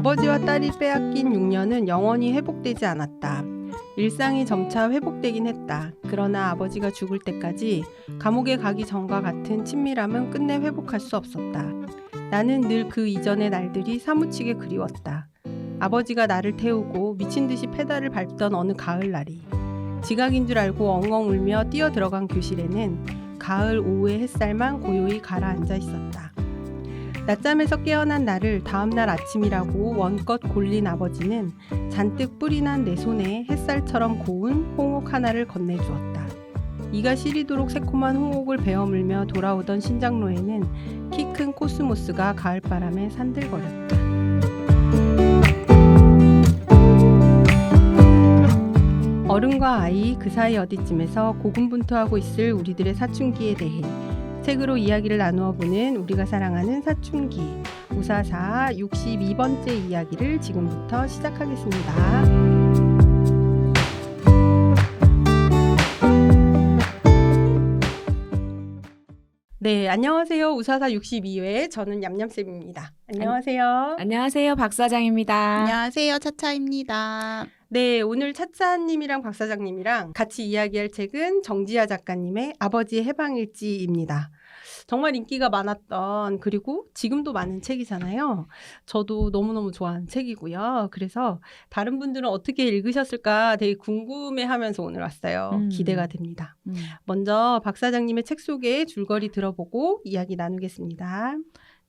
아버지와 딸이 빼앗긴 6년은 영원히 회복되지 않았다. 일상이 점차 회복되긴 했다. 그러나 아버지가 죽을 때까지 감옥에 가기 전과 같은 친밀함은 끝내 회복할 수 없었다. 나는 늘 그 이전의 날들이 사무치게 그리웠다. 아버지가 나를 태우고 미친 듯이 페달을 밟던 어느 가을날이 지각인 줄 알고 엉엉 울며 뛰어 들어간 교실에는 가을 오후의 햇살만 고요히 가라앉아 있었다. 낮잠에서 깨어난 나를 다음날 아침이라고 원껏 골린 아버지는 잔뜩 뿌리 난 내 손에 햇살처럼 고운 홍옥 하나를 건네주었다. 이가 시리도록 새콤한 홍옥을 베어물며 돌아오던 신장로에는 키 큰 코스모스가 가을바람에 산들거렸다. 어른과 아이 그 사이 어디쯤에서 고군분투하고 있을 우리들의 사춘기에 대해 책으로 이야기를 나누어 보는 우리가 사랑하는 사춘기 우사사 62번째 이야기를 지금부터 시작하겠습니다. 네, 안녕하세요. 우사사 62회 저는 냠냠쌤입니다. 안녕하세요. 안녕하세요. 박 사장입니다. 안녕하세요. 차차입니다. 네, 오늘 차차님이랑 박 사장님이랑 같이 이야기할 책은 정지아 작가님의 아버지의 해방일지입니다. 정말 인기가 많았던 그리고 지금도 많은 책이잖아요. 저도 너무너무 좋아하는 책이고요. 그래서 다른 분들은 어떻게 읽으셨을까 되게 궁금해하면서 오늘 왔어요. 기대가 됩니다. 먼저 박 사장님의 책 소개 줄거리 들어보고 이야기 나누겠습니다.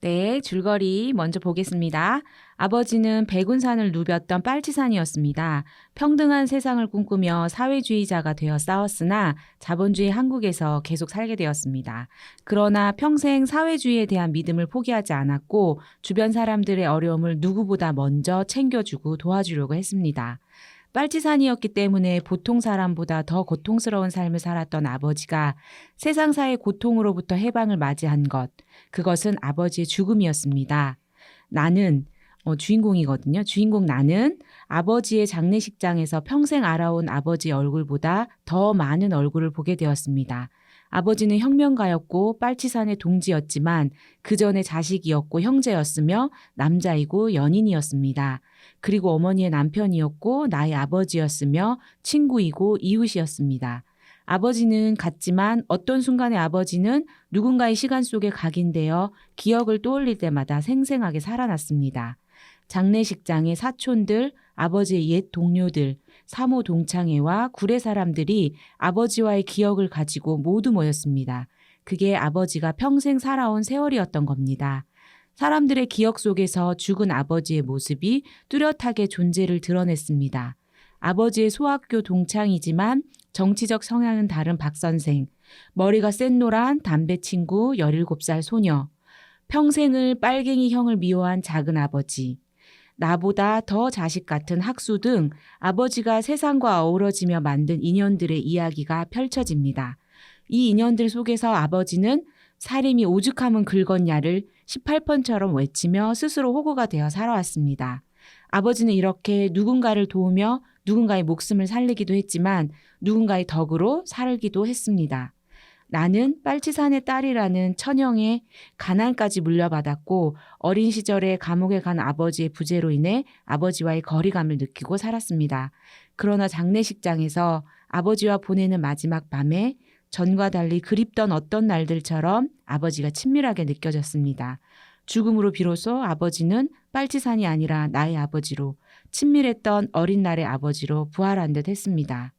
네, 줄거리 먼저 보겠습니다. 아버지는 백운산을 누볐던 빨치산이었습니다. 평등한 세상을 꿈꾸며 사회주의자가 되어 싸웠으나 자본주의 한국에서 계속 살게 되었습니다. 그러나 평생 사회주의에 대한 믿음을 포기하지 않았고 주변 사람들의 어려움을 누구보다 먼저 챙겨주고 도와주려고 했습니다. 빨치산이었기 때문에 보통 사람보다 더 고통스러운 삶을 살았던 아버지가 세상사의 고통으로부터 해방을 맞이한 것, 그것은 아버지의 죽음이었습니다. 나는 주인공이거든요. 주인공 나는 아버지의 장례식장에서 평생 알아온 아버지의 얼굴보다 더 많은 얼굴을 보게 되었습니다. 아버지는 혁명가였고 빨치산의 동지였지만 그 전에 자식이었고 형제였으며 남자이고 연인이었습니다. 그리고 어머니의 남편이었고 나의 아버지였으며 친구이고 이웃이었습니다. 아버지는 같지만 어떤 순간에 아버지는 누군가의 시간 속에 각인되어 기억을 떠올릴 때마다 생생하게 살아났습니다. 장례식장의 사촌들, 아버지의 옛 동료들, 사모 동창회와 구례 사람들이 아버지와의 기억을 가지고 모두 모였습니다. 그게 아버지가 평생 살아온 세월이었던 겁니다. 사람들의 기억 속에서 죽은 아버지의 모습이 뚜렷하게 존재를 드러냈습니다. 아버지의 소학교 동창이지만 정치적 성향은 다른 박 선생, 머리가 샛노란 담배 친구 17살 소녀, 평생을 빨갱이 형을 미워한 작은 아버지, 나보다 더 자식 같은 학수 등 아버지가 세상과 어우러지며 만든 인연들의 이야기가 펼쳐집니다. 이 인연들 속에서 아버지는 살림이 오죽하면 긁었냐를 18번처럼 외치며 스스로 호구가 되어 살아왔습니다. 아버지는 이렇게 누군가를 도우며 누군가의 목숨을 살리기도 했지만 누군가의 덕으로 살기도 했습니다. 나는 빨치산의 딸이라는 천형의 가난까지 물려받았고 어린 시절에 감옥에 간 아버지의 부재로 인해 아버지와의 거리감을 느끼고 살았습니다. 그러나 장례식장에서 아버지와 보내는 마지막 밤에 전과 달리 그립던 어떤 날들처럼 아버지가 친밀하게 느껴졌습니다. 죽음으로 비로소 아버지는 빨치산이 아니라 나의 아버지로, 친밀했던 어린 날의 아버지로 부활한 듯 했습니다.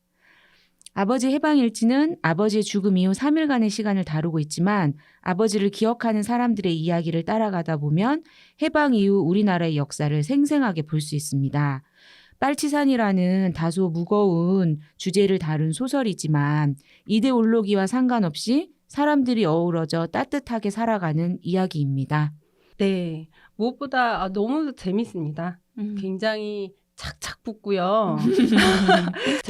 아버지 해방일지는 아버지의 죽음 이후 3일간의 시간을 다루고 있지만 아버지를 기억하는 사람들의 이야기를 따라가다 보면 해방 이후 우리나라의 역사를 생생하게 볼 수 있습니다. 빨치산이라는 다소 무거운 주제를 다룬 소설이지만 이데올로기와 상관없이 사람들이 어우러져 따뜻하게 살아가는 이야기입니다. 네, 무엇보다 너무 재밌습니다. 굉장히 착착 붙고요.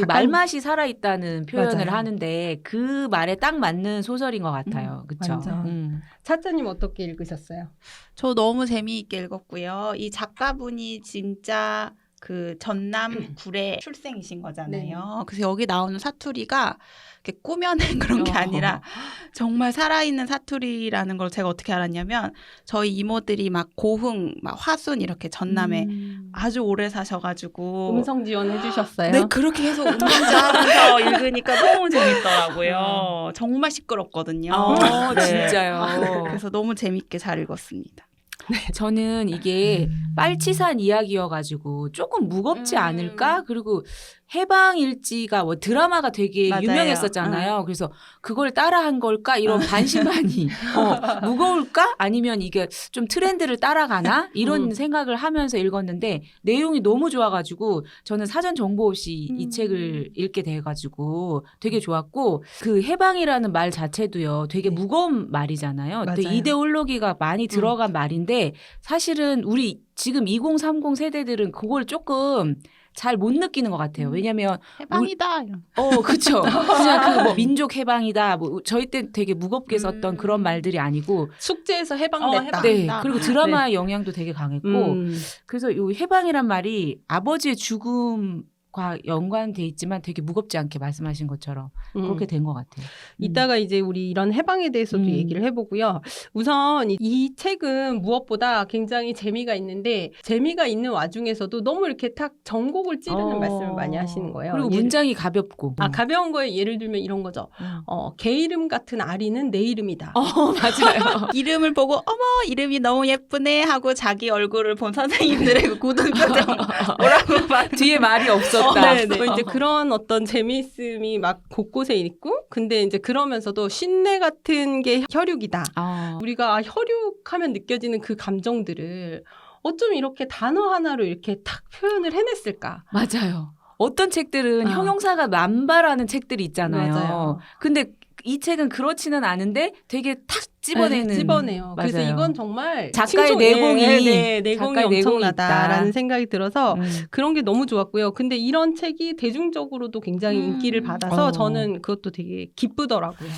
말맛이 살아있다는 표현을 맞아요. 하는데 그 말에 딱 맞는 소설인 것 같아요. 그렇죠? 완전. 차차님 어떻게 읽으셨어요? 저 너무 재미있게 읽었고요. 이 작가분이 진짜 그 전남 구례 출생이신 거잖아요. 그래서 여기 나오는 사투리가 이렇게 꾸며낸 그런 게 아니라 정말 살아있는 사투리라는 걸 제가 어떻게 알았냐면 저희 이모들이 막 고흥, 막 화순 이렇게 전남에 아주 오래 사셔가지고 음성 지원 해주셨어요? 네, 그렇게 해서 운동하면서 읽으니까 너무 재밌더라고요. 정말 시끄럽거든요. 네. 진짜요. 그래서 너무 재밌게 잘 읽었습니다. 저는 이게 빨치산 이야기여가지고 조금 무겁지 않을까? 그리고 해방일지가 뭐 드라마가 되게 맞아요. 유명했었잖아요. 그래서 그걸 따라한 걸까? 이런 반신반의. 무거울까? 아니면 이게 좀 트렌드를 따라가나? 이런 생각을 하면서 읽었는데 내용이 너무 좋아가지고 저는 사전 정보 없이 이 책을 읽게 돼가지고 되게 좋았고 그 해방이라는 말 자체도요. 되게 네. 무거운 말이잖아요. 또 맞아요. 이데올로기가 많이 들어간 말인데 사실은 우리 지금 2030 세대들은 그걸 조금 잘 못 느끼는 것 같아요. 왜냐면 해방이다. 이런. 그쵸. 그냥 그 뭐 민족 해방이다. 뭐 저희 때 되게 무겁게 썼던 그런 말들이 아니고 숙제에서 해방됐다. 해방. 네. 그리고 드라마의 영향도 되게 강했고 그래서 이 해방이란 말이 아버지의 죽음과 연관돼 있지만 되게 무겁지 않게 말씀하신 것처럼 그렇게 된 것 같아요. 이따가 이제 우리 이런 해방에 대해서도 얘기를 해보고요. 우선 이 책은 무엇보다 굉장히 재미가 있는데 재미가 있는 와중에서도 너무 이렇게 탁 전곡을 찌르는 말씀을 많이 하시는 거예요. 그리고 문장이 가볍고. 가벼운 거에 예를 들면 이런 거죠. 개 이름 같은 아리는 내 이름이다. 맞아요. 이름을 보고 어머 이름이 너무 예쁘네 하고 자기 얼굴을 본 선생님들의 굳은 표정 뭐라고 말 뒤에 말이 없었다. 이제 그런 어떤 재미있음이 막 곳곳에 있고 근데 이제 그러면서도 신뢰 같은 게 혈육이다. 우리가 혈육하면 느껴지는 그 감정들을 어쩜 이렇게 단어 하나로 이렇게 탁 표현을 해냈을까? 맞아요. 어떤 책들은 형용사가 남발하는 책들이 있잖아요. 맞아요. 근데 이 책은 그렇지는 않은데 되게 탁 집어내는. 집어내요. 맞아요. 그래서 이건 정말 작가의 내공이 내공이 작가의 내공이 엄청나다라는 있다. 생각이 들어서 그런 게 너무 좋았고요. 근데 이런 책이 대중적으로도 굉장히 인기를 받아서 저는 그것도 되게 기쁘더라고요.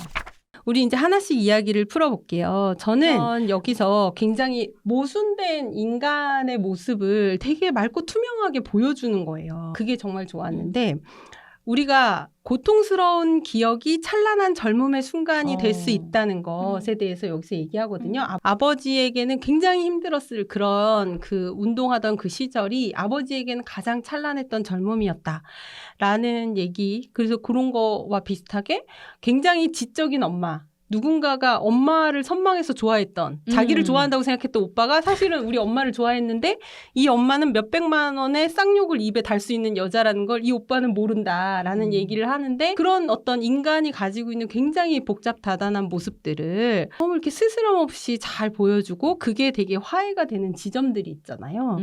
우리 이제 하나씩 이야기를 풀어볼게요. 저는 여기서 굉장히 모순된 인간의 모습을 되게 맑고 투명하게 보여주는 거예요. 그게 정말 좋았는데 우리가 고통스러운 기억이 찬란한 젊음의 순간이 될 수 있다는 것에 대해서 여기서 얘기하거든요. 아버지에게는 굉장히 힘들었을 그런 그 운동하던 그 시절이 아버지에게는 가장 찬란했던 젊음이었다. 라는 얘기. 그래서 그런 거와 비슷하게 굉장히 지적인 엄마. 누군가가 엄마를 선망해서 좋아했던 자기를 좋아한다고 생각했던 오빠가 사실은 우리 엄마를 좋아했는데 이 엄마는 몇백만 원의 쌍욕을 입에 달 수 있는 여자라는 걸 이 오빠는 모른다라는 얘기를 하는데 그런 어떤 인간이 가지고 있는 굉장히 복잡다단한 모습들을 너무 이렇게 스스럼 없이 잘 보여주고 그게 되게 화해가 되는 지점들이 있잖아요.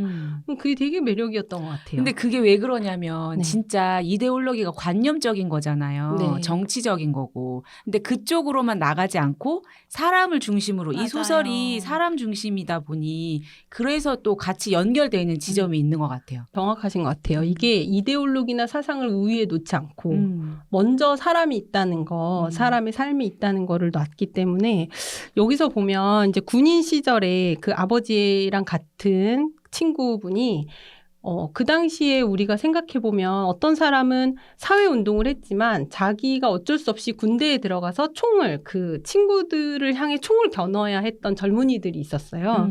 그게 되게 매력이었던 것 같아요. 근데 그게 왜 그러냐면 네. 진짜 이데올로기가 관념적인 거잖아요. 네. 정치적인 거고. 근데 그쪽으로만 나가지 않고 사람을 중심으로 이 맞아요. 소설이 사람 중심이다 보니 그래서 또 같이 연결되는 지점이 있는 것 같아요. 정확하신 것 같아요. 이게 이데올로기나 사상을 우위에 놓지 않고 먼저 사람이 있다는 거, 사람의 삶이 있다는 거를 놨기 때문에 여기서 보면 이제 군인 시절에 그 아버지랑 같은 친구분이 그 당시에 우리가 생각해보면 어떤 사람은 사회운동을 했지만 자기가 어쩔 수 없이 군대에 들어가서 총을 그 친구들을 향해 총을 겨눠야 했던 젊은이들이 있었어요.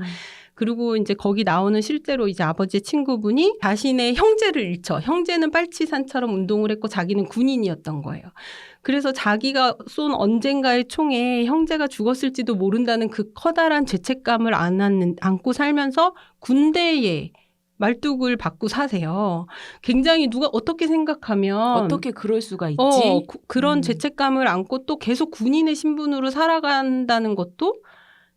그리고 이제 거기 나오는 실제로 이제 아버지의 친구분이 자신의 형제를 잃죠. 형제는 빨치산처럼 운동을 했고 자기는 군인이었던 거예요. 그래서 자기가 쏜 언젠가의 총에 형제가 죽었을지도 모른다는 그 커다란 죄책감을 안고 살면서 군대에 말뚝을 받고 사세요. 굉장히 누가 어떻게 생각하면 어떻게 그럴 수가 있지? 그런 죄책감을 안고 또 계속 군인의 신분으로 살아간다는 것도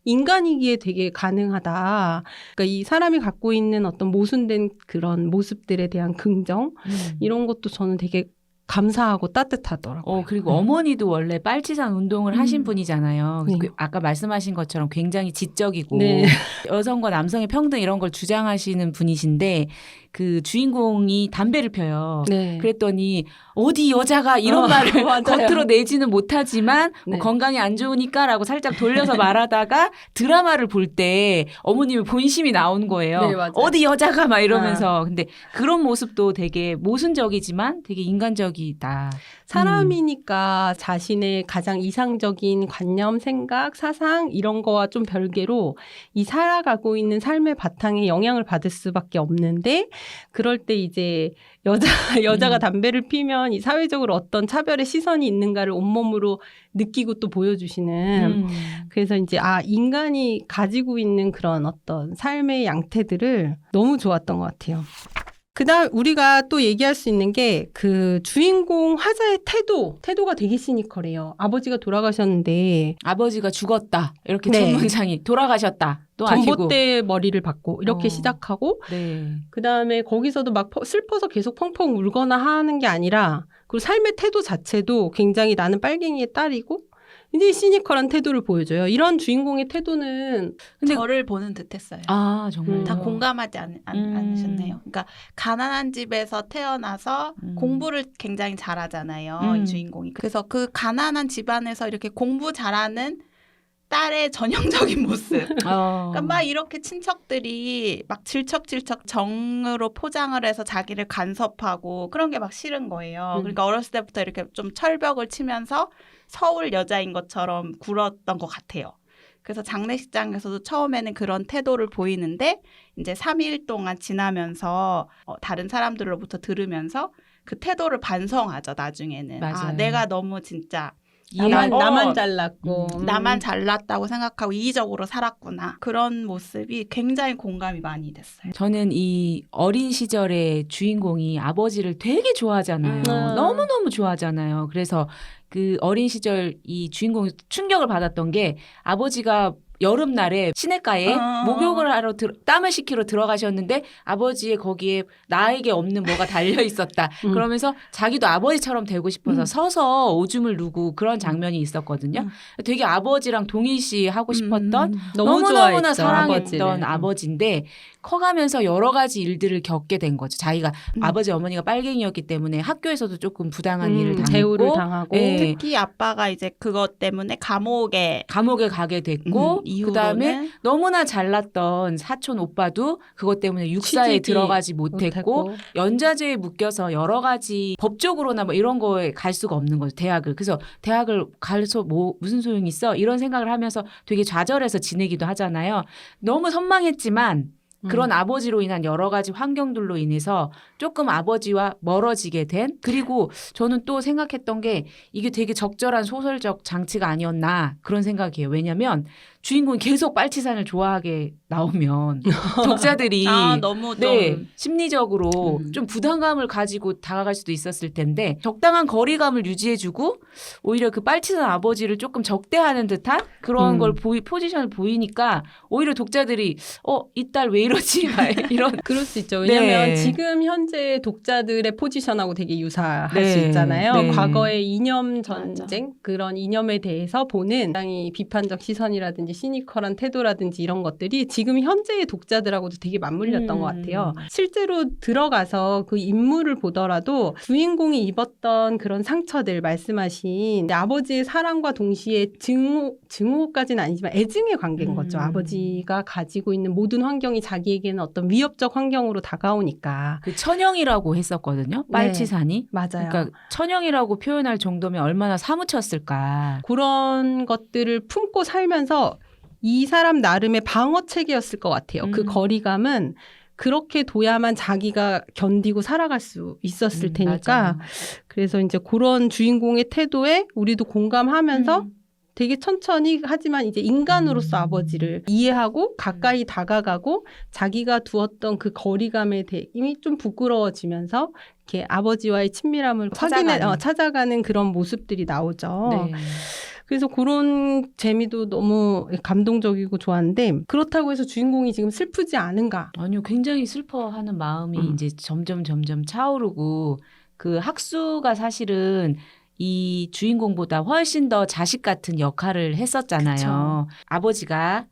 인간이기에 되게 가능하다. 그러니까 이 사람이 갖고 있는 어떤 모순된 그런 모습들에 대한 긍정 이런 것도 저는 되게 감사하고 따뜻하더라고요. 그리고 어머니도 원래 빨치산 운동을 하신 분이잖아요. 네. 아까 말씀하신 것처럼 굉장히 지적이고 네. 여성과 남성의 평등 이런 걸 주장하시는 분이신데 그 주인공이 담배를 펴요. 네. 그랬더니 어디 여자가 이런 말을 맞아요. 겉으로 내지는 못하지만 뭐 네. 건강에 안 좋으니까라고 살짝 돌려서 말하다가 드라마를 볼 때 어머님의 본심이 나온 거예요. 네, 맞아요. 어디 여자가 막 이러면서. 근데 그런 모습도 되게 모순적이지만 되게 인간적이다. 사람이니까 자신의 가장 이상적인 관념, 생각, 사상 이런 거와 좀 별개로 이 살아가고 있는 삶의 바탕에 영향을 받을 수밖에 없는데 그럴 때 이제 여자가 담배를 피면 이 사회적으로 어떤 차별의 시선이 있는가를 온몸으로 느끼고 또 보여주시는 그래서 이제 인간이 가지고 있는 그런 어떤 삶의 양태들을 너무 좋았던 것 같아요. 그다음 우리가 또 얘기할 수 있는 게 그 주인공 화자의 태도가 되게 시니컬해요. 아버지가 돌아가셨는데 아버지가 죽었다. 이렇게 네. 첫 문장이 돌아가셨다. 또 아니고. 전봇대 머리를 받고 이렇게 시작하고 네. 그다음에 거기서도 막 슬퍼서 계속 펑펑 울거나 하는 게 아니라 그리고 삶의 태도 자체도 굉장히 나는 빨갱이의 딸이고 굉장히 시니컬한 태도를 보여줘요. 이런 주인공의 태도는 근데 저를 보는 듯했어요. 아 정말 다 공감하지 않으셨네요. 그러니까 가난한 집에서 태어나서 공부를 굉장히 잘하잖아요. 이 주인공이. 그래서 그 가난한 집안에서 이렇게 공부 잘하는 딸의 전형적인 모습. 그러니까 막 이렇게 친척들이 막 질척질척 정으로 포장을 해서 자기를 간섭하고 그런 게 막 싫은 거예요. 그러니까 어렸을 때부터 이렇게 좀 철벽을 치면서 서울 여자인 것처럼 굴었던 것 같아요. 그래서 장례식장에서도 처음에는 그런 태도를 보이는데 이제 3일 동안 지나면서 다른 사람들로부터 들으면서 그 태도를 반성하죠. 나중에는. 맞아요. 내가 너무 진짜 나만 잘났고 나만 잘났다고 생각하고 이기적으로 살았구나. 그런 모습이 굉장히 공감이 많이 됐어요. 저는 이 어린 시절의 주인공이 아버지를 되게 좋아하잖아요. 너무너무 좋아하잖아요. 그래서 그 어린 시절 이 주인공이 충격을 받았던 게 아버지가 여름날에 시냇가에 목욕을 하러 땀을 식히러 들어가셨는데 아버지의 거기에 나에게 없는 뭐가 달려 있었다. 그러면서 자기도 아버지처럼 되고 싶어서 서서 오줌을 누고 그런 장면이 있었거든요. 되게 아버지랑 동일시하고 싶었던 너무 너무너무나 좋아했죠, 사랑했던 아버지를. 아버지인데 커가면서 여러 가지 일들을 겪게 된 거죠. 자기가 아버지 어머니가 빨갱이였기 때문에 학교에서도 조금 부당한 일을 당했고 대우를 당하고 네. 특히 아빠가 이제 그것 때문에 감옥에 가게 됐고 그다음에 너무나 잘났던 사촌 오빠도 그것 때문에 육사에 취직이 들어가지 못했고 연좌제에 묶여서 여러 가지 법적으로나 뭐 이런 거에 갈 수가 없는 거죠. 대학을. 그래서 대학을 가서 뭐 무슨 소용이 있어? 이런 생각을 하면서 되게 좌절해서 지내기도 하잖아요. 너무 선망했지만 그런 아버지로 인한 여러 가지 환경들로 인해서 조금 아버지와 멀어지게 된 그리고 저는 또 생각했던 게 이게 되게 적절한 소설적 장치가 아니었나 그런 생각이에요. 왜냐하면 주인공이 계속 빨치산을 좋아하게 나오면 독자들이 너무 좀 네, 심리적으로 좀 부담감을 가지고 다가갈 수도 있었을 텐데 적당한 거리감을 유지해주고 오히려 그 빨치산 아버지를 조금 적대하는 듯한 그런 걸 포지션을 보이니까 오히려 독자들이 이 딸 왜 이러지? 이런 그럴 수 있죠. 왜냐하면 네. 지금 현재 독자들의 포지션하고 되게 유사할 네. 수 있잖아요. 네. 과거의 이념 전쟁 그런 이념에 대해서 보는 굉장히 비판적 시선이라든지 시니컬한 태도라든지 이런 것들이 지금 현재의 독자들하고도 되게 맞물렸던 것 같아요. 실제로 들어가서 그 인물을 보더라도 주인공이 입었던 그런 상처들 말씀하신 아버지의 사랑과 동시에 증오까지는 아니지만 애증의 관계인 거죠. 아버지가 가지고 있는 모든 환경이 자기에게는 어떤 위협적 환경으로 다가오니까. 그 천형이라고 했었거든요. 빨치산이. 맞아요. 그러니까 천형이라고 표현할 정도면 얼마나 사무쳤을까. 그런 것들을 품고 살면서 이 사람 나름의 방어체계였을 것 같아요. 그 거리감은 그렇게 둬야만 자기가 견디고 살아갈 수 있었을 테니까. 맞아요. 그래서 이제 그런 주인공의 태도에 우리도 공감하면서 되게 천천히 하지만 이제 인간으로서 아버지를 이해하고 가까이 다가가고 자기가 두었던 그 거리감에 대해 이미 좀 부끄러워지면서 이렇게 아버지와의 친밀함을 찾아가는 그런 모습들이 나오죠. 네. 그래서 그런 재미도 너무 감동적이고 좋았는데 그렇다고 해서 주인공이 지금 슬프지 않은가? 아니요, 굉장히 슬퍼하는 마음이 이제 점점 차오르고 그 학수가 사실은 이 주인공보다 훨씬 더 자식 같은 역할을 했었잖아요. 그쵸. 아버지가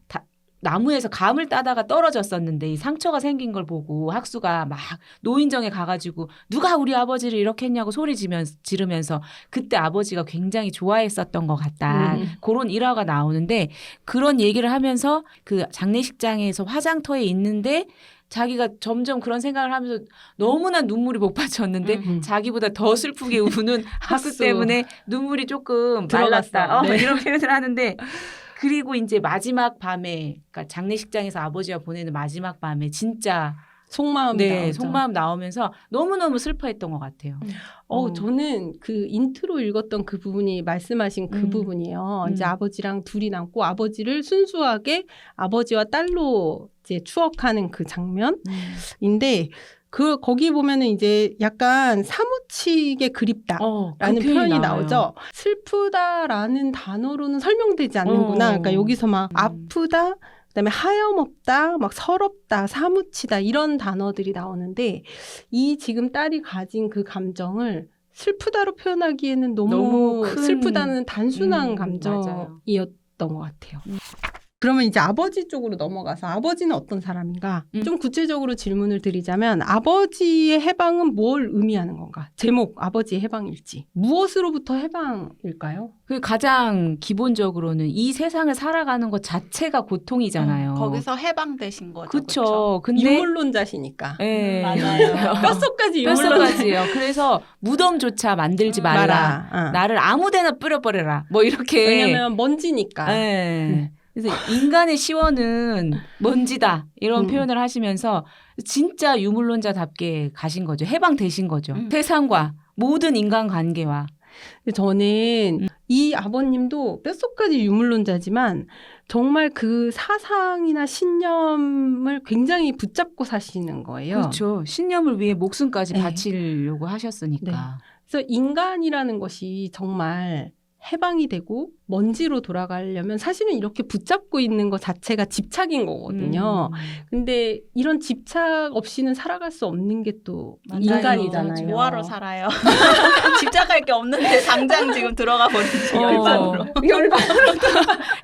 나무에서 감을 따다가 떨어졌었는데 이 상처가 생긴 걸 보고 학수가 막 노인정에 가가지고 누가 우리 아버지를 이렇게 했냐고 소리 지르면서 그때 아버지가 굉장히 좋아했었던 것 같다. 그런 일화가 나오는데 그런 얘기를 하면서 그 장례식장에서 화장터에 있는데 자기가 점점 그런 생각을 하면서 너무나 눈물이 복받쳤는데 자기보다 더 슬프게 우는 학수 때문에 눈물이 조금 말랐다. 네. 이런 표현을 하는데 그리고 이제 마지막 밤에 그러니까 장례식장에서 아버지와 보내는 마지막 밤에 진짜 속마음이 나오죠. 속마음 나오면서 너무너무 슬퍼했던 것 같아요. 저는 그 인트로 읽었던 그 부분이 말씀하신 그 부분이에요. 이제 아버지랑 둘이 남고 아버지를 순수하게 아버지와 딸로 이제 추억하는 그 장면인데 거기 보면은 이제 약간 사무치게 그립다라는 그 표현이 나와요. 나오죠. 슬프다라는 단어로는 설명되지 않는구나. 그러니까 여기서 막 아프다, 그다음에 하염없다, 막 서럽다, 사무치다 이런 단어들이 나오는데 이 지금 딸이 가진 그 감정을 슬프다로 표현하기에는 너무 큰, 슬프다는 단순한 맞아요. 감정이었던 것 같아요. 그러면 이제 아버지 쪽으로 넘어가서 아버지는 어떤 사람인가? 좀 구체적으로 질문을 드리자면 아버지의 해방은 뭘 의미하는 건가? 제목 아버지의 해방일지. 무엇으로부터 해방일까요? 그 가장 기본적으로는 이 세상을 살아가는 것 자체가 고통이잖아요. 거기서 해방되신 거죠. 그렇죠. 근데 유물론자시니까. 예. 맞아요. 뼛속까지 유물론자. 뼛속까지요. 그래서 무덤조차 만들지 말라. 나를 아무데나 뿌려버려라. 뭐 이렇게. 왜냐면 먼지니까. 예. 그래서 인간의 시원은 먼지다 이런 표현을 하시면서 진짜 유물론자답게 가신 거죠. 해방되신 거죠. 세상과 모든 인간관계와. 저는 이 아버님도 뼛속까지 유물론자지만 정말 그 사상이나 신념을 굉장히 붙잡고 사시는 거예요. 그렇죠. 신념을 위해 목숨까지 네. 바치려고 하셨으니까. 네. 그래서 인간이라는 것이 정말 해방이 되고 먼지로 돌아가려면 사실은 이렇게 붙잡고 있는 것 자체가 집착인 거거든요. 근데 이런 집착 없이는 살아갈 수 없는 게 또 인간이잖아요. 뭐하러 살아요? 집착할 게 없는데 당장 지금 들어가 버리지 열반으로. 열반으로.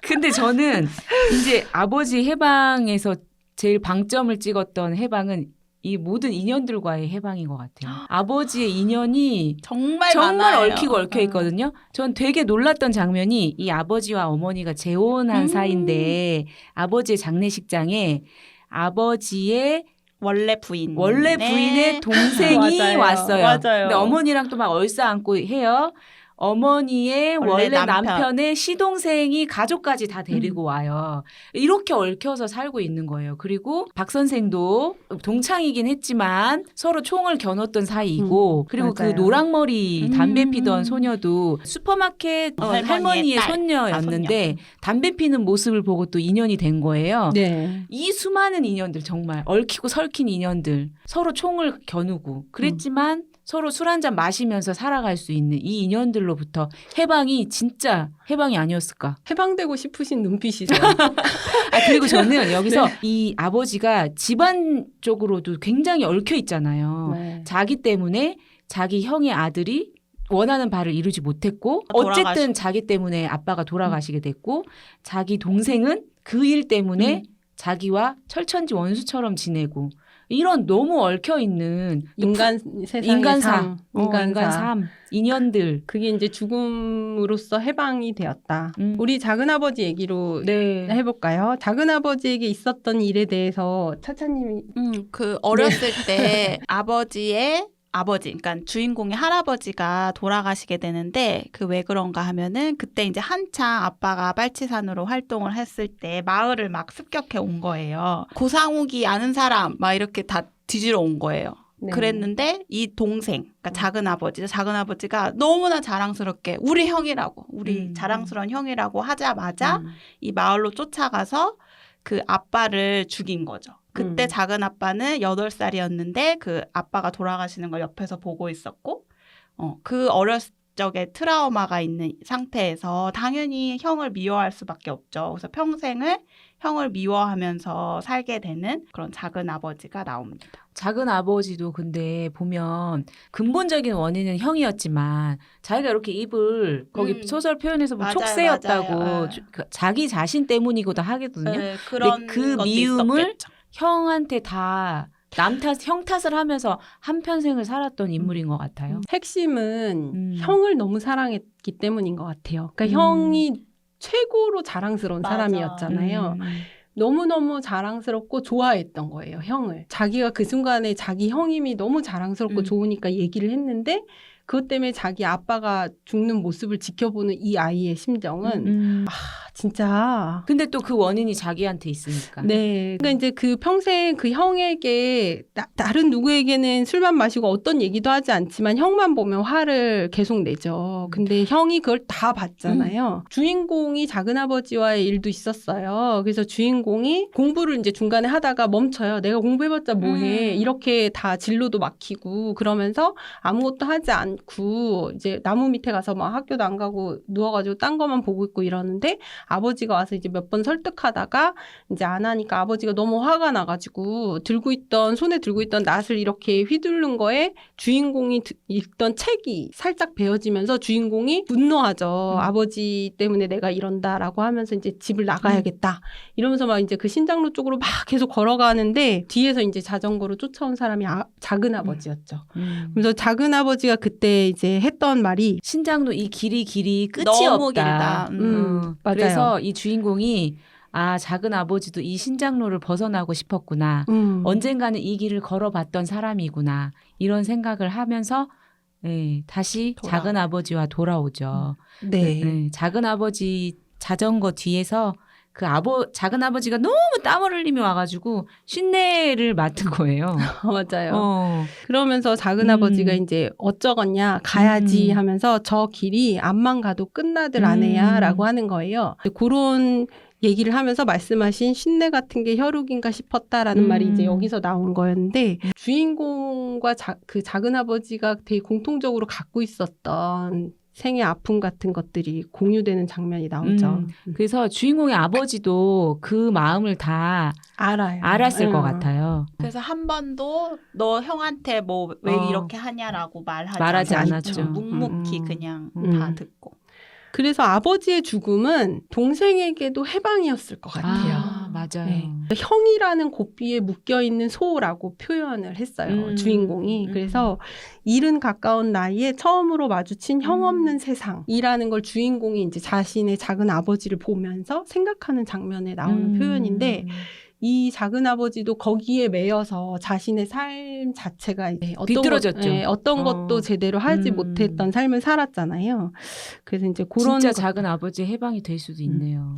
근데 저는 이제 아버지 해방에서 제일 방점을 찍었던 해방은 이 모든 인연들과의 해방인 것 같아요. 아버지의 인연이 정말 많아요. 얽히고 얽혀 있거든요. 전 되게 놀랐던 장면이 이 아버지와 어머니가 재혼한 사이인데 아버지의 장례식장에 아버지의 원래 부인의 동생이 맞아요. 왔어요. 맞아요. 근데 어머니랑 또 막 얼싸안고 해요. 어머니의 원래 남편의 시동생이 가족까지 다 데리고 와요. 이렇게 얽혀서 살고 있는 거예요. 그리고 박 선생도 동창이긴 했지만 서로 총을 겨눴던 사이이고 그리고 맞아요. 그 노랑머리 담배 피던 소녀도 슈퍼마켓 할머니의 손녀였는데 담배 피는 모습을 보고 또 인연이 된 거예요. 네. 이 수많은 인연들 정말 얽히고 설킨 인연들 서로 총을 겨누고 그랬지만 서로 술 한잔 마시면서 살아갈 수 있는 이 인연들로부터 해방이 진짜 해방이 아니었을까. 해방되고 싶으신 눈빛이죠. 그리고 저는 여기서 이 아버지가 집안적으로도 굉장히 얽혀 있잖아요. 네. 자기 때문에 자기 형의 아들이 원하는 바를 이루지 못했고 어쨌든 자기 때문에 아빠가 돌아가시게 됐고 자기 동생은 그 일 때문에 자기와 철천지 원수처럼 지내고 이런 너무 얽혀 있는 인간 세상의 삶, 인간 삶, 인연들. 그게 이제 죽음으로써 해방이 되었다. 우리 작은아버지 얘기로 해볼까요? 작은아버지에게 있었던 일에 대해서 차차님이 그 어렸을 때 아버지, 그러니까 주인공의 할아버지가 돌아가시게 되는데 그 왜 그런가 하면은 그때 이제 한창 아빠가 빨치산으로 활동을 했을 때 마을을 막 습격해 온 거예요. 고상욱이 아는 사람 막 이렇게 다 뒤지러 온 거예요. 네. 그랬는데 이 동생, 그러니까 작은아버지가 너무나 자랑스럽게 우리 형이라고, 우리 자랑스러운 형이라고 하자마자 이 마을로 쫓아가서 그 아빠를 죽인 거죠. 그때 작은 아빠는 8살이었는데 그 아빠가 돌아가시는 걸 옆에서 보고 있었고 그 어렸을 적의 트라우마가 있는 상태에서 당연히 형을 미워할 수밖에 없죠. 그래서 평생을 형을 미워하면서 살게 되는 그런 작은 아버지가 나옵니다. 작은 아버지도 근데 보면 근본적인 원인은 형이었지만 자기가 이렇게 입을 거기 소설 표현에서 보면 맞아요, 촉새였다고 맞아요. 자기 자신 때문이고도 하거든요. 네, 그런 그 것도 미움을 있었겠죠. 형한테 다 형 탓을 하면서 한평생을 살았던 인물인 것 같아요. 핵심은 형을 너무 사랑했기 때문인 것 같아요. 그러니까 음. 형이 최고로 자랑스러운 맞아. 사람이었잖아요. 너무너무 자랑스럽고 좋아했던 거예요, 형을. 자기가 그 순간에 자기 형님이 너무 자랑스럽고 좋으니까 얘기를 했는데 그것 때문에 자기 아빠가 죽는 모습을 지켜보는 이 아이의 심정은 진짜. 근데 또 그 원인이 자기한테 있으니까. 네. 그러니까 이제 그 평생 그 형에게 다른 누구에게는 술만 마시고 어떤 얘기도 하지 않지만 형만 보면 화를 계속 내죠. 근데 형이 그걸 다 봤잖아요. 주인공이 작은아버지와의 일도 있었어요. 그래서 주인공이 공부를 이제 중간에 하다가 멈춰요. 내가 공부해봤자 뭐해. 이렇게 다 진로도 막히고 그러면서 아무것도 하지 않고 이제 나무 밑에 가서 막 학교도 안 가고 누워가지고 딴 것만 보고 있고 이러는데 아버지가 와서 이제 몇 번 설득하다가 이제 안 하니까 아버지가 너무 화가 나가지고 손에 들고 있던 낫을 이렇게 휘두른 거에 주인공이 읽던 책이 살짝 베어지면서 주인공이 분노하죠. 아버지 때문에 내가 이런다라고 하면서 이제 집을 나가야겠다. 이러면서 막 이제 그 신장로 쪽으로 막 계속 걸어가는데 뒤에서 이제 자전거로 쫓아온 사람이 작은 아버지였죠. 그래서 작은 아버지가 그때 이제 했던 말이 신장로 이 길이 끝이 너무 없다. 길다. 맞아요. 그래서 이 주인공이 작은 아버지도 이 신장로를 벗어나고 싶었구나. 언젠가는 이 길을 걸어봤던 사람이구나. 이런 생각을 하면서 다시 작은 아버지와 돌아오죠. 네. 작은 아버지 자전거 뒤에서 그 작은 아버지가 너무 땀을 흘리며 와가지고 쉰내를 맡은 거예요. 맞아요. 그러면서 작은 아버지가 이제 어쩌겠냐 가야지 하면서 저 길이 암만 가도 끝나들 않아야라고 하는 거예요. 그런 얘기를 하면서 말씀하신 쉰내 같은 게 혈육인가 싶었다라는 말이 이제 여기서 나온 거였는데 주인공과 그 작은 아버지가 되게 공통적으로 갖고 있었던 생의 아픔 같은 것들이 공유되는 장면이 나오죠. 그래서 주인공의 아버지도 그 마음을 다 알았을 것 같아요. 그래서 한 번도 너 형한테 뭐 왜 이렇게 하냐라고 말하지 않았죠. 묵묵히 그냥 다 듣고. 그래서 아버지의 죽음은 동생에게도 해방이었을 것 같아요. 맞아요. 네. 형이라는 고삐에 묶여있는 소라고 표현을 했어요. 주인공이. 그래서 일흔 가까운 나이에 처음으로 마주친 형 없는 세상이라는 걸 주인공이 이제 자신의 작은 아버지를 보면서 생각하는 장면에 나오는 표현인데 이 작은 아버지도 거기에 매여서 자신의 삶 자체가 비뚤어졌죠. 어떤 것도 제대로 하지 못했던 삶을 살았잖아요. 그래서 이제 그런 진짜 작은 아버지의 해방이 될 수도 있네요.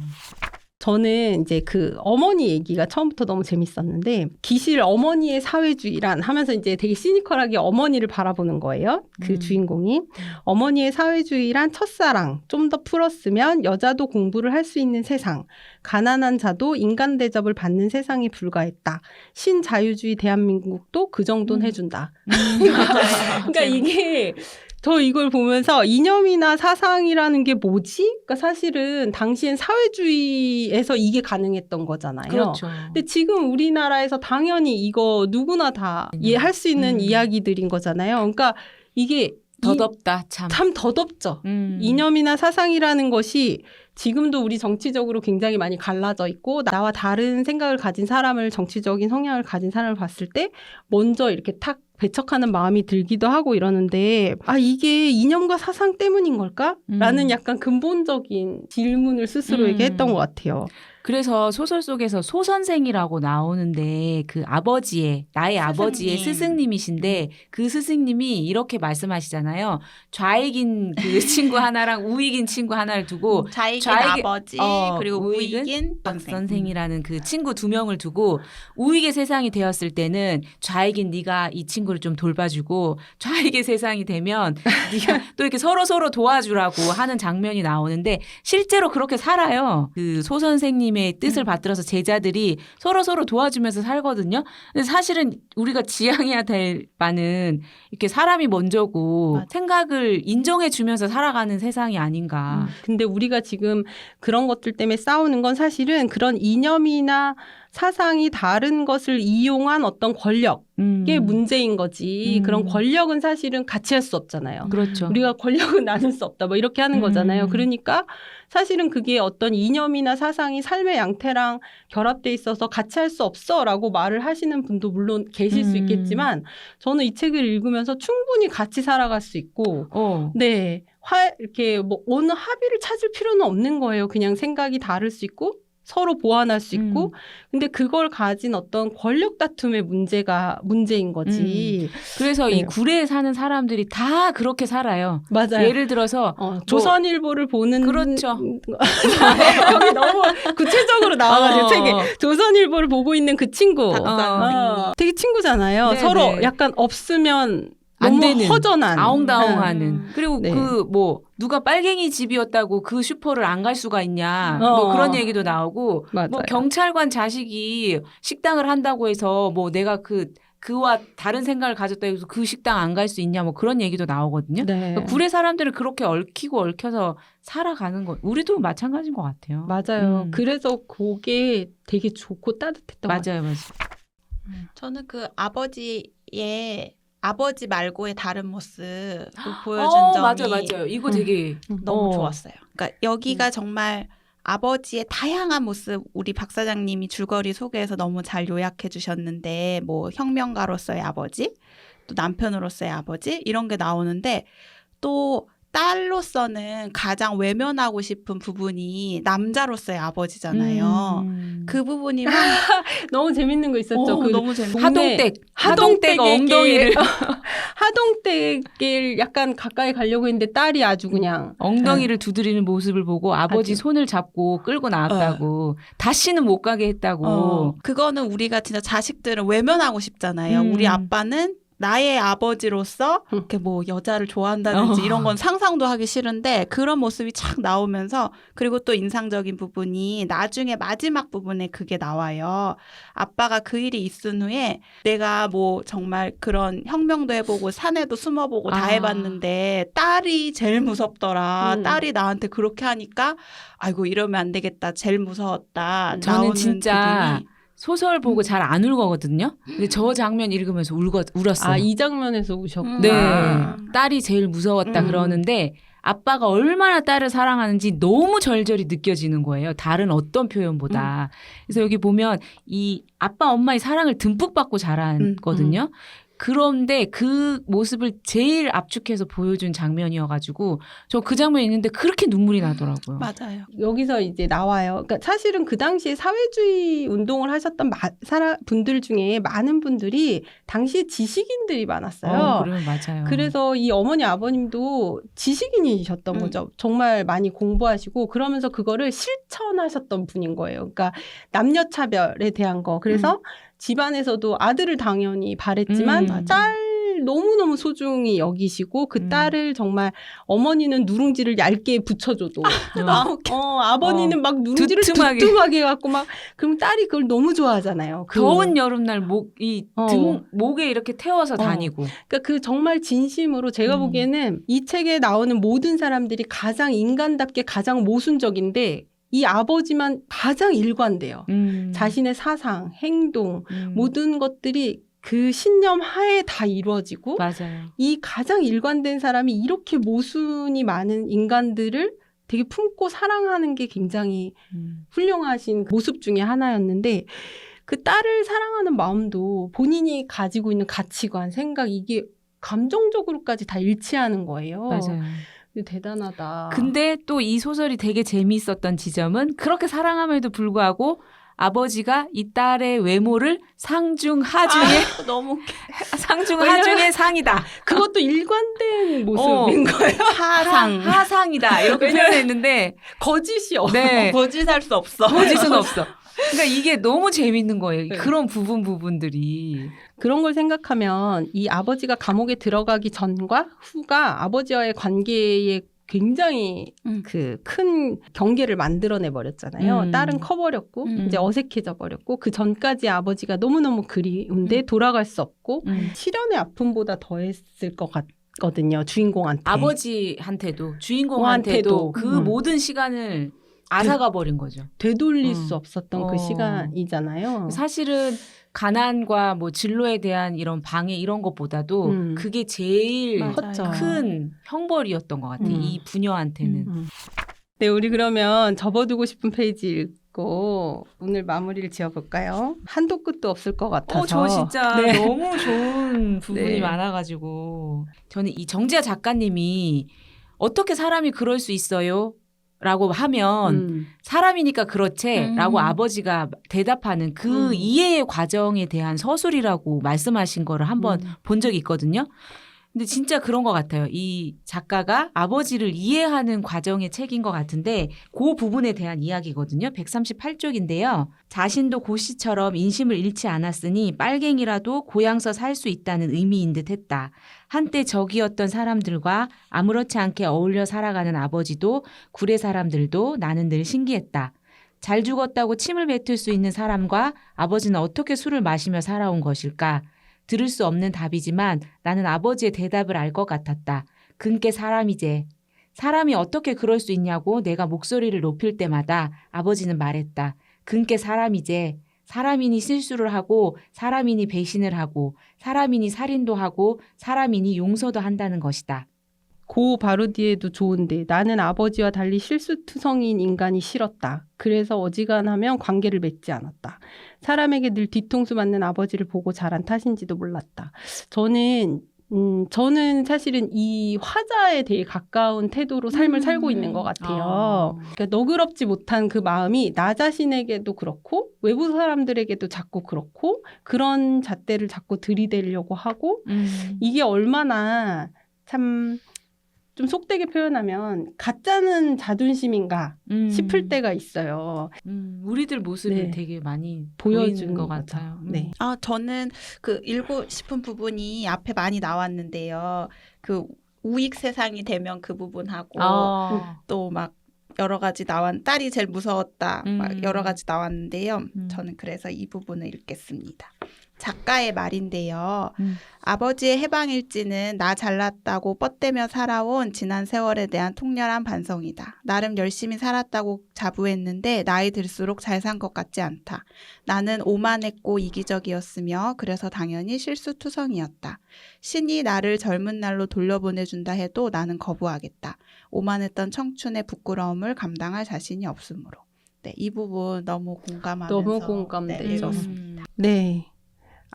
저는 이제 그 어머니 얘기가 처음부터 너무 재밌었는데 기실 어머니의 사회주의란 하면서 이제 되게 시니컬하게 어머니를 바라보는 거예요. 그 주인공이. 어머니의 사회주의란 첫사랑 좀 더 풀었으면 여자도 공부를 할 수 있는 세상. 가난한 자도 인간 대접을 받는 세상에 불과했다. 신자유주의 대한민국도 그 정도는 해준다. 그러니까 이게 저 이걸 보면서 이념이나 사상이라는 게 뭐지? 그러니까 사실은 당시엔 사회주의에서 이게 가능했던 거잖아요. 그렇죠. 근데 지금 우리나라에서 당연히 이거 누구나 다 이해할 수 있는 이야기들인 거잖아요. 그러니까 이게 더덥다 참. 참 더덥죠. 이념이나 사상이라는 것이 지금도 우리 정치적으로 굉장히 많이 갈라져 있고 나와 다른 생각을 가진 사람을 정치적인 성향을 가진 사람을 봤을 때 먼저 이렇게 탁 배척하는 마음이 들기도 하고 이러는데 이게 이념과 사상 때문인 걸까? 라는 약간 근본적인 질문을 스스로에게 했던 것 같아요. 그래서 소설 속에서 소선생이라고 나오는데 그 나의 아버지의 스승님이신데 그 스승님이 이렇게 말씀하시잖아요. 좌익인 그 친구 하나랑 우익인 친구 하나를 두고 좌익인 아버지 그리고 우익인 선생이라는 그 친구 두 명을 두고 우익의 세상이 되었을 때는 좌익인 네가 이 친구를 좀 돌봐주고 좌익의 세상이 되면 네가 또 이렇게 서로 도와주라고 하는 장면이 나오는데 실제로 그렇게 살아요. 그 소 선생님 예수님의 뜻을 받들어서 제자들이 서로 도와주면서 살거든요. 근데 사실은 우리가 지향해야 될 바는 이렇게 사람이 먼저고 맞아. 생각을 인정해주면서 살아가는 세상이 아닌가. 근데 우리가 지금 그런 것들 때문에 싸우는 건 사실은 그런 이념이나 사상이 다른 것을 이용한 어떤 권력의 문제인 거지. 그런 권력은 사실은 같이 할 수 없잖아요. 그렇죠. 우리가 권력은 나눌 수 없다. 뭐 이렇게 하는 거잖아요. 그러니까 사실은 그게 어떤 이념이나 사상이 삶의 양태랑 결합돼 있어서 같이 할 수 없어라고 말을 하시는 분도 물론 계실 수 있겠지만 저는 이 책을 읽으면서 충분히 같이 살아갈 수 있고 네. 이렇게 뭐 어느 합의를 찾을 필요는 없는 거예요. 그냥 생각이 다를 수 있고 서로 보완할 수 있고 근데 그걸 가진 어떤 권력 다툼의 문제인 거지. 그래서 네. 이 구례에 사는 사람들이 다 그렇게 살아요. 맞아요. 예를 들어서 조선일보를 보는 그렇죠. 여기 너무 구체적으로 나와가지고 책에 조선일보를 보고 있는 그 친구 되게 친구잖아요. 네네. 서로 약간 없으면 안 너무 되는, 허전한 아웅다웅하는. 그리고 네. 그 뭐 누가 빨갱이 집이었다고 그 슈퍼를 안 갈 수가 있냐. 뭐 그런 얘기도 나오고 맞아요. 뭐 경찰관 자식이 식당을 한다고 해서 뭐 내가 그와 다른 생각을 가졌다 해서 그 식당 안 갈 수 있냐 뭐 그런 얘기도 나오거든요. 네. 그러니까 구례 사람들을 그렇게 얽히고 얽혀서 살아가는 거 우리도 마찬가지인 것 같아요. 맞아요. 그래서 그게 되게 좋고 따뜻했던 것 같아요. 맞아요. 저는 그 아버지 말고의 다른 모습을 보여준 점이 맞아요. 이거 되게 너무 좋았어요. 그러니까 여기가 정말 아버지의 다양한 모습 우리 박 사장님이 줄거리 소개해서 너무 잘 요약해 주셨는데 뭐 혁명가로서의 아버지 또 남편으로서의 아버지 이런 게 나오는데 또 딸로서는 가장 외면하고 싶은 부분이 남자로서의 아버지잖아요. 그 부분이 막 너무 재밌는 거 있었죠. 그 너무 재밌어. 하동댁 엉덩이를 하동댁을 약간 가까이 가려고 했는데 딸이 아주 그냥 엉덩이를 두드리는 모습을 보고 아버지 아주. 손을 잡고 끌고 나왔다고 다시는 못 가게 했다고. 그거는 우리가 진짜 자식들은 외면하고 싶잖아요. 우리 아빠는 나의 아버지로서 이렇게 뭐 여자를 좋아한다든지 이런 건 상상도 하기 싫은데 그런 모습이 착 나오면서 그리고 또 인상적인 부분이 나중에 마지막 부분에 그게 나와요. 아빠가 그 일이 있은 후에 내가 뭐 정말 그런 혁명도 해보고 산에도 숨어보고 다 해봤는데 딸이 제일 무섭더라. 딸이 나한테 그렇게 하니까 아이고 이러면 안 되겠다. 제일 무서웠다. 저는 나오는 진짜 부분이 소설 보고 잘 안 울거든요. 근데 저 장면 읽으면서 울었어요. 아, 이 장면에서 우셨구나. 네. 딸이 제일 무서웠다 그러는데 아빠가 얼마나 딸을 사랑하는지 너무 절절히 느껴지는 거예요. 다른 어떤 표현보다. 그래서 여기 보면 이 아빠 엄마의 사랑을 듬뿍 받고 자랐거든요. 그런데 그 모습을 제일 압축해서 보여준 장면이어가지고 저 그 장면 있는데 그렇게 눈물이 나더라고요. 맞아요. 여기서 이제 나와요. 그러니까 사실은 그 당시에 사회주의 운동을 하셨던 분들 중에 많은 분들이 당시에 지식인들이 많았어요. 그러면 맞아요. 그래서 이 어머니 아버님도 지식인이셨던 거죠. 정말 많이 공부하시고 그러면서 그거를 실천하셨던 분인 거예요. 그러니까 남녀 차별에 대한 거. 그래서 집안에서도 아들을 당연히 바랬지만 딸 너무너무 소중히 여기시고 그 딸을 정말 어머니는 누룽지를 얇게 붙여줘도 아버니는 막 누룽지를 두툼하게 해갖고 막 그럼 딸이 그걸 너무 좋아하잖아요. 더운 여름날 목에 이렇게 태워서 다니고. 그러니까 그 정말 진심으로 제가 보기에는 이 책에 나오는 모든 사람들이 가장 인간답게 가장 모순적인데 이 아버지만 가장 일관돼요. 자신의 사상, 행동 모든 것들이 그 신념 하에 다 이루어지고 맞아요. 이 가장 일관된 사람이 이렇게 모순이 많은 인간들을 되게 품고 사랑하는 게 굉장히 훌륭하신 모습 중에 하나였는데 그 딸을 사랑하는 마음도 본인이 가지고 있는 가치관, 생각 이게 감정적으로까지 다 일치하는 거예요. 맞아요. 대단하다. 근데 또 이 소설이 되게 재미있었던 지점은 그렇게 사랑함에도 불구하고 아버지가 이 딸의 외모를 상중하중의 너무 상중하중의 상이다. 그것도 일관된 모습인 거예요. 하상이다. 이렇게 표현했는데 거짓이 없어. 네. 거짓할 수 없어. 거짓은 없어. 그러니까 이게 너무 재밌는 거예요. 네. 그런 부분들이. 그런 걸 생각하면 이 아버지가 감옥에 들어가기 전과 후가 아버지와의 관계의 굉장히 그 큰 경계를 만들어내 버렸잖아요. 딸은 커버렸고 이제 어색해져 버렸고 그 전까지 아버지가 너무너무 그리운데 돌아갈 수 없고 시련의 아픔보다 더했을 것 같거든요. 주인공한테. 아버지한테도 주인공한테도 그 모든 시간을 앗아가 버린 거죠. 되돌릴 수 없었던 그 시간이잖아요. 사실은 가난과 뭐 진로에 대한 이런 방해 이런 것보다도 그게 제일 맞아요. 큰 형벌이었던 것 같아요. 이 부녀한테는. 네, 우리 그러면 접어두고 싶은 페이지 읽고 오늘 마무리를 지어볼까요? 한도 끝도 없을 것 같아서. 저 진짜 네. 너무 좋은 부분이 네. 많아가지고 저는 이 정지아 작가님이 어떻게 사람이 그럴 수 있어요? 라고 하면 사람이니까 그렇지 라고 아버지가 대답하는 그 이해의 과정에 대한 서술이라고 말씀하신 거를 한번 본 적이 있거든요. 근데 진짜 그런 것 같아요. 이 작가가 아버지를 이해하는 과정의 책인 것 같은데 그 부분에 대한 이야기거든요. 138쪽인데요. 자신도 고씨처럼 인심을 잃지 않았으니 빨갱이라도 고향서 살 수 있다는 의미인 듯 했다. 한때 적이었던 사람들과 아무렇지 않게 어울려 살아가는 아버지도 구례 사람들도 나는 늘 신기했다. 잘 죽었다고 침을 뱉을 수 있는 사람과 아버지는 어떻게 술을 마시며 살아온 것일까? 들을 수 없는 답이지만 나는 아버지의 대답을 알 것 같았다. 근께 사람이제. 사람이 어떻게 그럴 수 있냐고 내가 목소리를 높일 때마다 아버지는 말했다. 근께 사람이제. 사람이니 실수를 하고 사람이니 배신을 하고 사람이니 살인도 하고 사람이니 용서도 한다는 것이다. 그 바로 뒤에도 좋은데 나는 아버지와 달리 실수투성이인 인간이 싫었다. 그래서 어지간하면 관계를 맺지 않았다. 사람에게 늘 뒤통수 맞는 아버지를 보고 자란 탓인지도 몰랐다. 저는 사실은 이 화자에 되게 가까운 태도로 삶을 살고 있는 것 같아요. 그러니까 너그럽지 못한 그 마음이 나 자신에게도 그렇고 외부 사람들에게도 자꾸 그렇고 그런 잣대를 자꾸 들이대려고 하고 이게 얼마나 참 좀 속되게 표현하면 가짜는 자존심인가 싶을 때가 있어요. 우리들 모습이 네. 되게 많이 보여주는 보이는 것 거죠. 같아요. 네. 저는 그 읽고 싶은 부분이 앞에 많이 나왔는데요. 그 우익 세상이 되면 그 부분하고 또 막 여러 가지 딸이 제일 무서웠다. 막 여러 가지 나왔는데요. 저는 그래서 이 부분을 읽겠습니다. 작가의 말인데요. 아버지의 해방일지는 나 잘났다고 뻗대며 살아온 지난 세월에 대한 통렬한 반성이다. 나름 열심히 살았다고 자부했는데 나이 들수록 잘 산 것 같지 않다. 나는 오만했고 이기적이었으며 그래서 당연히 실수투성이었다. 신이 나를 젊은 날로 돌려보내준다 해도 나는 거부하겠다. 오만했던 청춘의 부끄러움을 감당할 자신이 없으므로. 네, 이 부분 너무 공감하면서 너무 공감되죠. 읽었습니다. 네.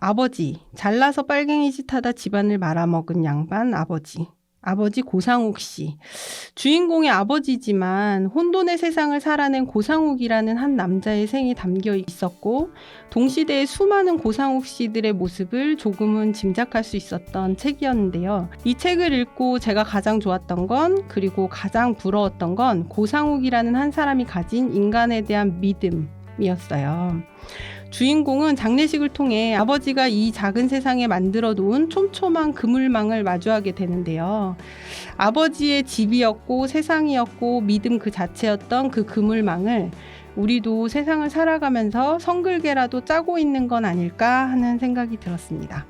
아버지, 잘나서 빨갱이 짓 하다 집안을 말아먹은 양반 아버지. 아버지 고상욱 씨. 주인공의 아버지지만 혼돈의 세상을 살아낸 고상욱이라는 한 남자의 생이 담겨 있었고 동시대의 수많은 고상욱 씨들의 모습을 조금은 짐작할 수 있었던 책이었는데요. 이 책을 읽고 제가 가장 좋았던 건 그리고 가장 부러웠던 건 고상욱이라는 한 사람이 가진 인간에 대한 믿음이었어요. 주인공은 장례식을 통해 아버지가 이 작은 세상에 만들어 놓은 촘촘한 그물망을 마주하게 되는데요. 아버지의 집이었고 세상이었고 믿음 그 자체였던 그 그물망을 우리도 세상을 살아가면서 성글게라도 짜고 있는 건 아닐까 하는 생각이 들었습니다.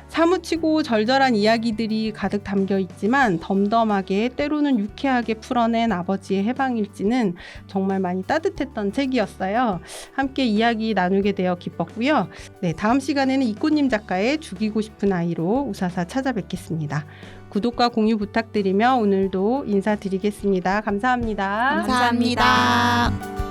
사무치고 절절한 이야기들이 가득 담겨 있지만 덤덤하게 때로는 유쾌하게 풀어낸 아버지의 해방일지는 정말 많이 따뜻했던 책이었어요. 함께 이야기 나누게 되어 기뻤고요. 네, 다음 시간에는 이꽃님 작가의 죽이고 싶은 아이로 우사사 찾아뵙겠습니다. 구독과 공유 부탁드리며 오늘도 인사드리겠습니다. 감사합니다. 감사합니다.